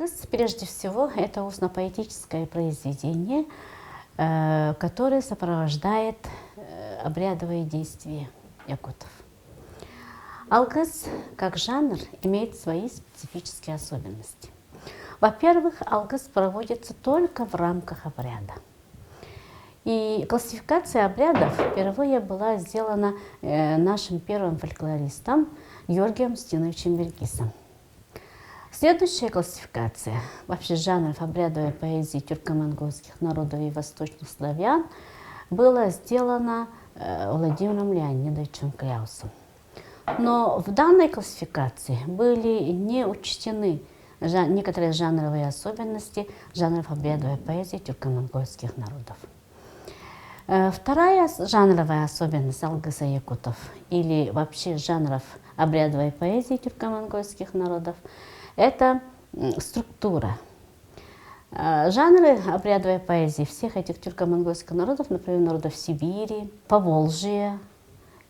Алгыс, прежде всего, это устно-поэтическое произведение, которое сопровождает обрядовые действия якутов. Алгыс, как жанр, имеет свои специфические особенности. Во-первых, алгыс проводится только в рамках обряда. И классификация обрядов впервые была сделана нашим первым фольклористом Георгием Устиновичем Вильгисом. Следующая классификация вообще жанров обрядовой поэзии тюрко-монгольских народов и восточных славян была сделана Владимиром Леонидовичем Кляусом. Но в данной классификации были не учтены некоторые жанровые особенности жанров обрядовой поэзии тюрко-монгольских народов. Вторая жанровая особенность алгыса якутов или вообще жанров обрядовой поэзии тюрко-монгольских народов – это структура. Жанры обрядовой поэзии всех этих тюрко-монгольских народов, например, народов Сибири, Поволжья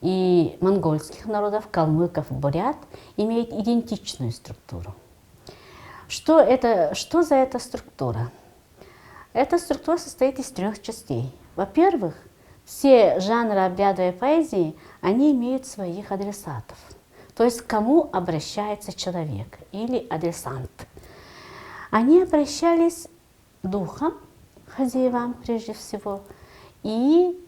и монгольских народов, калмыков, бурят, имеют идентичную структуру. Что за эта структура? Эта структура состоит из трех частей. Во-первых, все жанры обрядовой поэзии, они имеют своих адресатов. То есть к кому обращается человек или адресант. Они обращались к духам, хозяевам прежде всего, и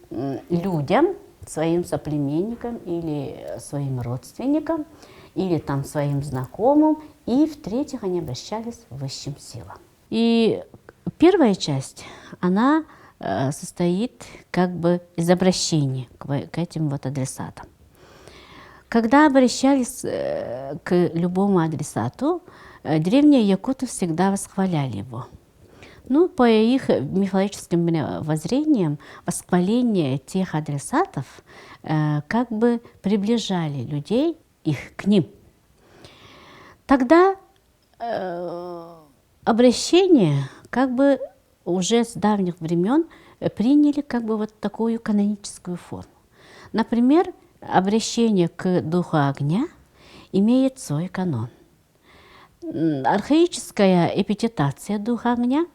людям, своим соплеменникам или своим родственникам, или там своим знакомым. И в-третьих, они обращались к высшим силам. И первая часть, она состоит как бы из обращения к этим вот адресатам. Когда обращались к любому адресату, древние якуты всегда восхваляли его. Ну, по их мифологическим воззрениям, восхваление тех адресатов как бы приближали людей их к ним. Тогда обращение как бы уже с давних времен приняли как бы вот такую каноническую форму. Например, обращение к духу огня имеет свой канон. Архаическая эпитетация духа огня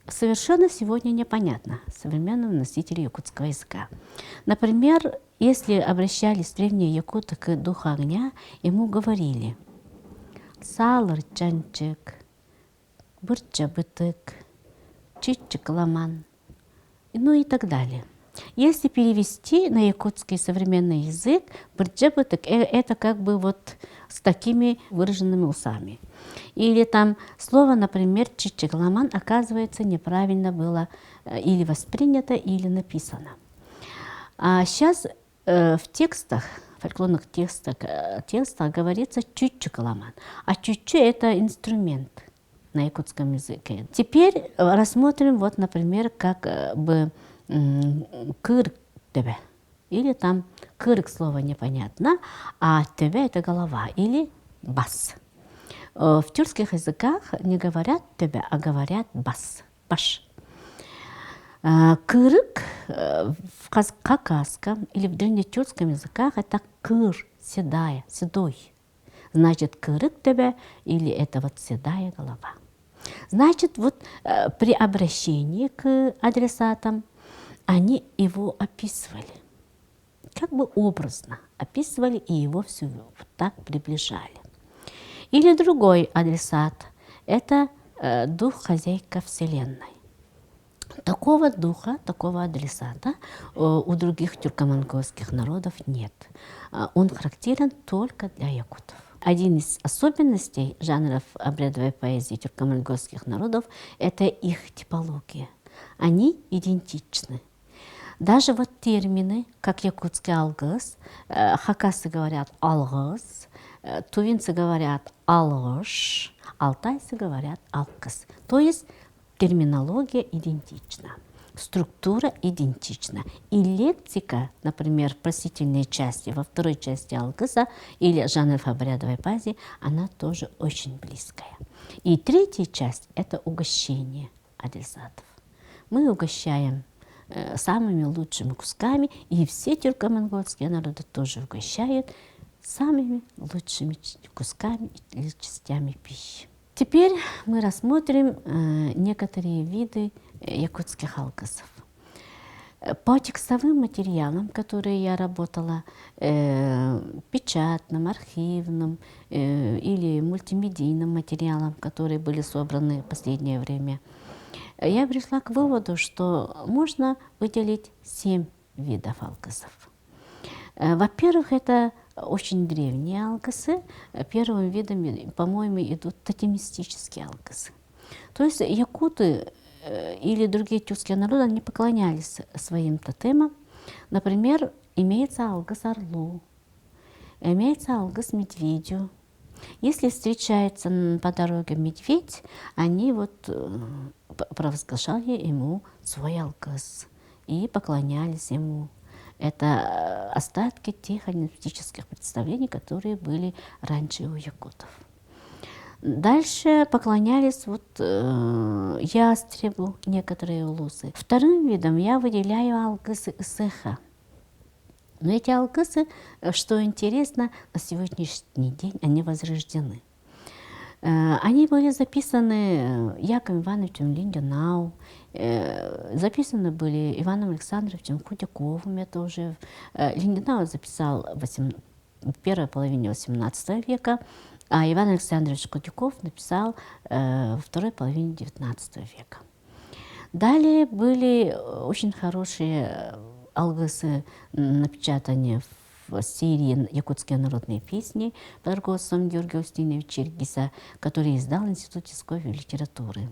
совершенно сегодня непонятна современному носителю якутского языка. Например, если обращались древние якуты к духу огня, ему говорили «Салыр чанчик», «Бырча-бытык», «Чичик-ламан», ну и так далее. Если перевести на якутский современный язык, «Бырча-бытык» – это как бы вот с такими выраженными усами. Или там слово, например, «чичик-ламан» оказывается неправильно было или воспринято, или написано. А сейчас в текстах, фольклорных текстах говорится «чичик-ламан», а чичи – это инструмент на якутском языке. Теперь рассмотрим, вот, например, как бы «кырк тебе», или там «кырк» слово непонятно, а «тебе» – это голова, или «бас». В тюркских языках не говорят «тебе», а говорят «бас», «баш». «Кырык» в кавказском или в древнетюркском языках это «кыр», «седая», «седой». Значит, «кырык тебе» или это вот «седая голова». Значит, вот при обращении к адресатам они его описывали, как бы образно описывали и его все так приближали. Или другой адресат – это дух-хозяйка Вселенной. Такого духа, такого адресата у других тюрко-монгольских народов нет. Он характерен только для якутов. Один из особенностей жанров обрядовой поэзии тюрко-монгольских народов – это их типология. Они идентичны. Даже вот термины, как якутский алгыс, хакасы говорят алгыс, тувинцы говорят алгыш, алтайцы говорят алкыс. То есть терминология идентична, структура идентична. И лексика, например, в просительной части, во второй части алгыса или жанров обрядовой поэзии, она тоже очень близкая. И третья часть – это угощение адресатов. Мы угощаем самыми лучшими кусками, и все тюрко-монгольские народы тоже угощают самыми лучшими кусками или частями пищи. Теперь мы рассмотрим некоторые виды якутских алгасов. По текстовым материалам, которые я работала, печатным, архивным или мультимедийным материалам, которые были собраны в последнее время, я пришла к выводу, что можно выделить 7 видов алгасов. Во-первых, это очень древние алгасы. Первым видом, по-моему, идут тотемистические алгасы. То есть якуты или другие тюркские народы, они поклонялись своим тотемам. Например, имеется алгас орлу, имеется алгас медведю. Если встречается по дороге медведь, они провозглашали ему свой алгас и поклонялись ему. Это остатки тех анимистических представлений, которые были раньше у якутов. Дальше поклонялись ястребу некоторые улусы. Вторым видом я выделяю алгасы исеха. Но эти алгасы, что интересно, на сегодняшний день они возрождены. Они были записаны Яковом Ивановичем Линденау, записаны были Иваном Александровичем Худяковым. Это уже Линденау записал в первой половине XVIII века, а Иван Александрович Худяков написал во второй половине XIX века. Далее были очень хорошие алгасы, напечатания в серии «Якутские народные песни» под руководством Георгия Устиновича Черкиса, который издал Институт языковой литературы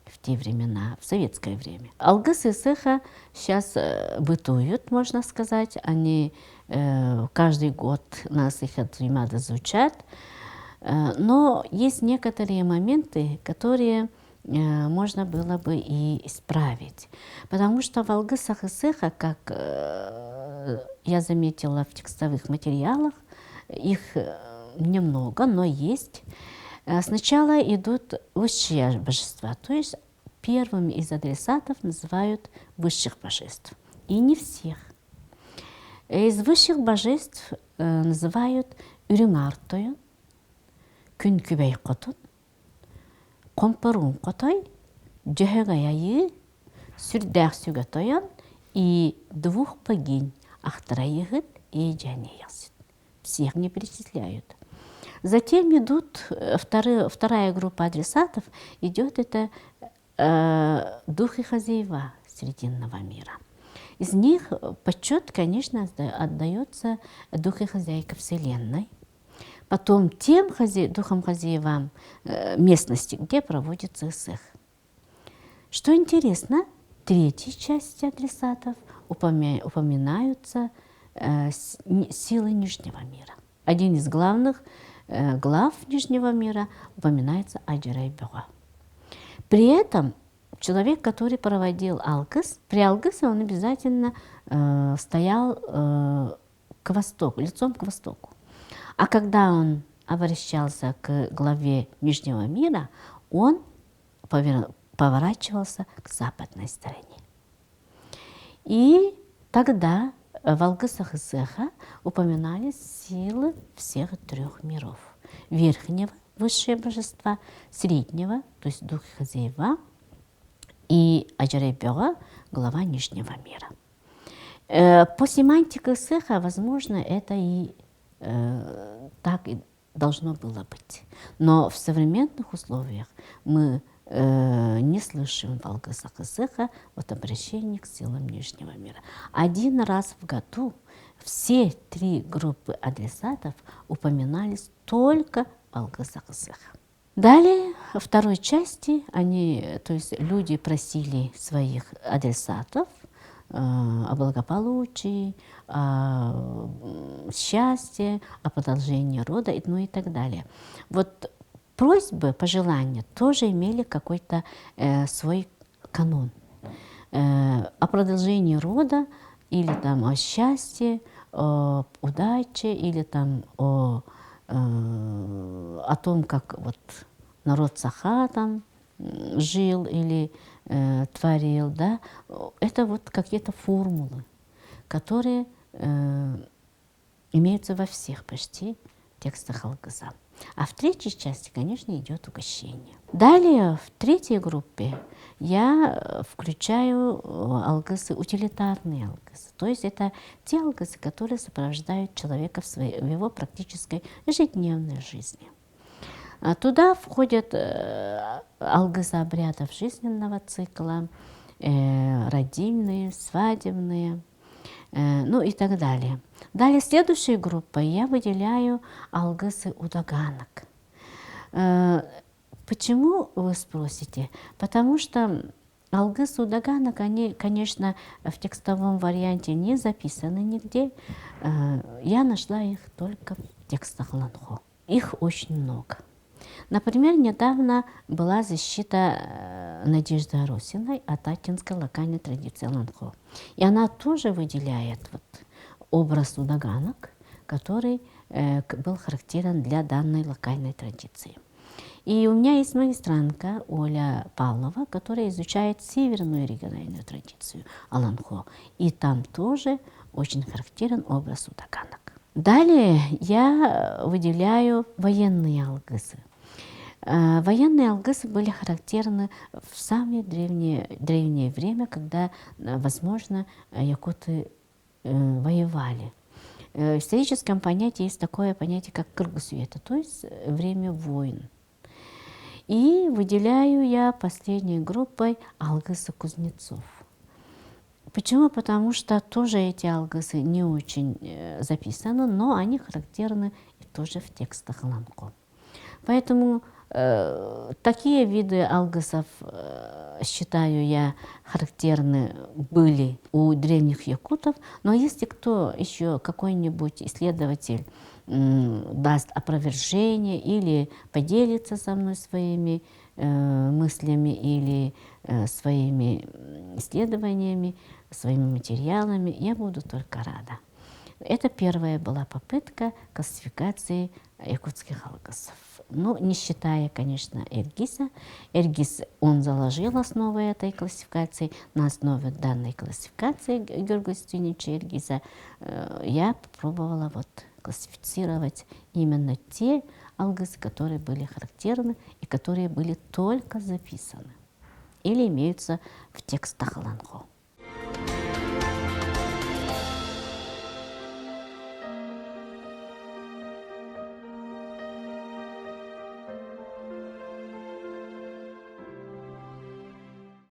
в те времена, в советское время. Алгасы исеха сейчас бытуют, можно сказать. Они каждый год нас их от Римада звучат. Но есть некоторые моменты, которые можно было бы и исправить. Потому что в алгасах исеха, как я заметила в текстовых материалах, их немного, но есть. Сначала идут высшие божества, то есть первыми из адресатов называют высших божеств. И не всех. Из высших божеств называют Үрүңартойын, Күнкүбей котун, Компорун котой, Джехегаяи, Сүрдях Сүгатоян и двух богинь Ахтараигыт и Джаниясит. Всех не перечисляют. Затем идут вторая группа адресатов, идет это духи хозяева Срединного мира. Из них почет, конечно, отдается духу хозяйка Вселенной, потом тем духам хозяевам местности, где проводится исех. Что интересно, в третьей части адресатов упоминаются силы Нижнего мира. Один из глав Нижнего мира упоминается Аджарай-Бюга. При этом человек, который проводил алгас, при алгасе он обязательно стоял к востоку, лицом к востоку. А когда он обращался к главе Нижнего мира, он поворачивался к западной стороне. И тогда в алгасах исеха упоминались силы всех трех миров. Верхнего, высшие божества, среднего, то есть духи хозяева, и Аджарай-Бюга, глава Нижнего мира. По семантике исеха, возможно, это и так и должно было быть. Но в современных условиях мы не слышим в алгасах исеха обращений к силам Нижнего мира. Один раз в году все три группы адресатов упоминались только в алгасах исеха. Далее, во второй части, то есть люди просили своих адресатов о благополучии, о счастье, о продолжении рода, ну и так далее. Вот просьбы, пожелания тоже имели какой-то свой канон. О продолжении рода или там о счастье, о удаче или там о том, как вот народ Саха там жил или творил, да, это вот какие-то формулы, которые имеются во всех почти текстах алгаса. А в третьей части, конечно, идет угощение. Далее, в третьей группе я включаю алгысы, утилитарные алгысы. То есть это те алгысы, которые сопровождают человека в его практической ежедневной жизни. Туда входят алгысы обрядов жизненного цикла, родильные, свадебные, ну и так далее. Далее, следующей группой я выделяю алгысы удаганок. Почему, вы спросите? Потому что алгысы удаганок, они, конечно, в текстовом варианте не записаны нигде. Я нашла их только в текстах Ланхо. Их очень много. Например, недавно была защита Надежды Аросиной от атинской локальной традиции Ланхо. И она тоже выделяет вот образ удаганок, который был характерен для данной локальной традиции. И у меня есть магистрантка Оля Павлова, которая изучает северную региональную традицию Аланхо. И там тоже очень характерен образ удаганок. Далее я выделяю военные алгысы. Военные алгысы были характерны в самое древнее время, когда, возможно, якуты воевали. В историческом понятии есть такое понятие, как кыргызсвета, то есть время войн. И выделяю я последней группой алгысы кузнецов. Почему? Потому что тоже эти алгысы не очень записаны, но они характерны и тоже в текстах Ланхо. Поэтому такие виды алгасов, считаю я, характерны были у древних якутов, но если кто еще, какой-нибудь исследователь, даст опровержение или поделится со мной своими мыслями или своими исследованиями, своими материалами, я буду только рада. Это первая была попытка классификации якутских алгасов. Ну, не считая, конечно, Эргиса. Эргис, он заложил основы этой классификации. На основе данной классификации Георгия Стюнича Эргиса я попробовала вот классифицировать именно те алгасы, которые были характерны и которые были только записаны или имеются в текстах Ланхо.